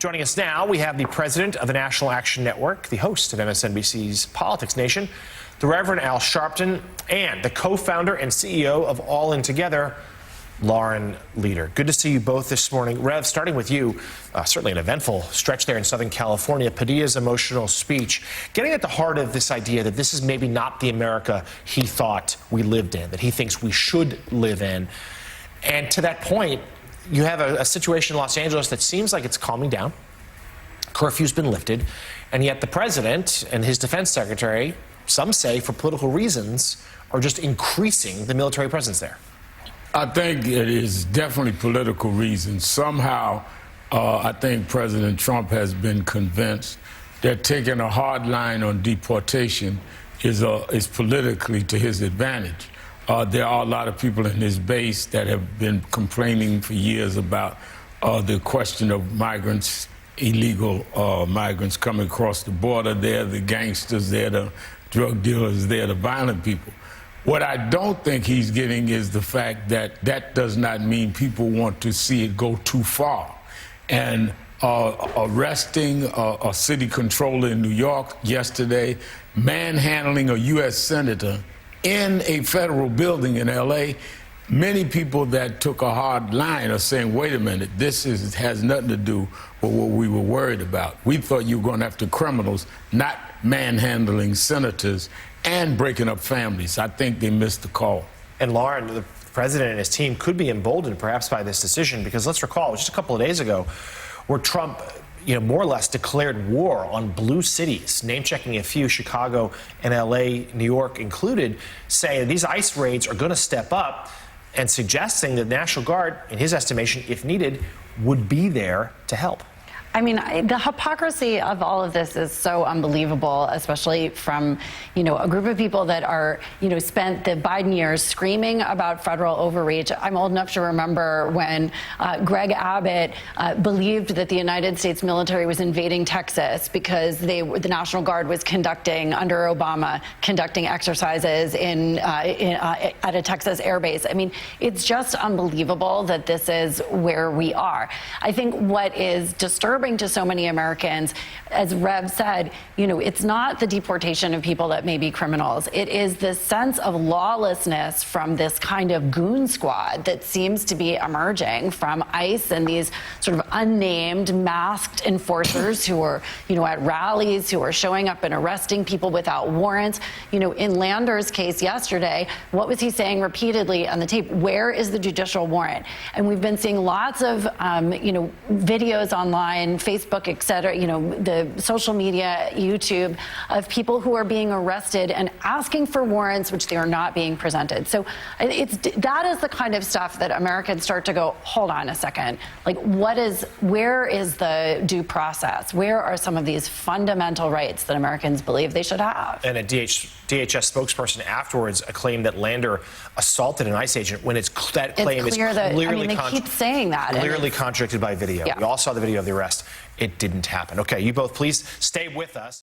Joining us now, we have the president of the National Action Network, the host of MSNBC's Politics Nation, the Reverend Al Sharpton, and the co-founder and CEO of All In Together, Lauren Leader. Good to see you both this morning. Rev, starting with you, certainly an eventful stretch there in Southern California. Padilla's emotional speech, getting at the heart of this idea that this is maybe not the America he thought we lived in, that he thinks we should live in. And to that point, you have a situation in Los Angeles that seems like it's calming down. Curfew's been lifted, and yet the president and his defense secretary, some say for political reasons, are just increasing the military presence there. I think it is definitely political reasons. Somehow, I think President Trump has been convinced that taking a hard line on deportation is politically to his advantage. There are a lot of people in his base that have been complaining for years about the question of migrants, illegal migrants coming across the border. They're the gangsters, they're the drug dealers, they're the violent people. What I don't think he's getting is the fact that that does not mean people want to see it go too far. And arresting a city controller in New York yesterday, manhandling a U.S. senator in a federal building in L.A., many people that took a hard line are saying, wait a minute, this has nothing to do with what we were worried about. We thought you were going after criminals, not manhandling senators and breaking up families. I think they missed the call. And Lauren, the president and his team could be emboldened perhaps by this decision, because let's recall, it was just a couple of days ago where Trump, more or less declared war on blue cities, name-checking a few, Chicago and L.A., New York included, saying these ICE raids are going to step up, and suggesting that the National Guard, in his estimation, if needed, would be there to help. I mean, the hypocrisy of all of this is so unbelievable, especially from, a group of people that are, spent the Biden years screaming about federal overreach. I'm old enough to remember when Greg Abbott believed that the United States military was invading Texas because the National Guard was under Obama, conducting exercises at a Texas air base. I mean, it's just unbelievable that this is where we are. I think what is disturbing to so many Americans, as Rev said, it's not the deportation of people that may be criminals. It is the sense of lawlessness from this kind of goon squad that seems to be emerging from ICE and these sort of unnamed masked enforcers who are, at rallies, who are showing up and arresting people without warrants. In Lander's case yesterday, what was he saying repeatedly on the tape? Where is the judicial warrant? And we've been seeing lots of, videos online, Facebook, et cetera, the social media, YouTube, of people who are being arrested and asking for warrants, which they are not being presented. So that is the kind of stuff that Americans start to go, hold on a second. Like, where is the due process? Where are some of these fundamental rights that Americans believe they should have? And a DHS spokesperson afterwards claimed that Lander assaulted an ICE agent when that claim is clearly they keep saying that. Clearly contradicted by video. Yeah. We all saw the video of the arrest. It didn't happen. Okay, you both please stay with us.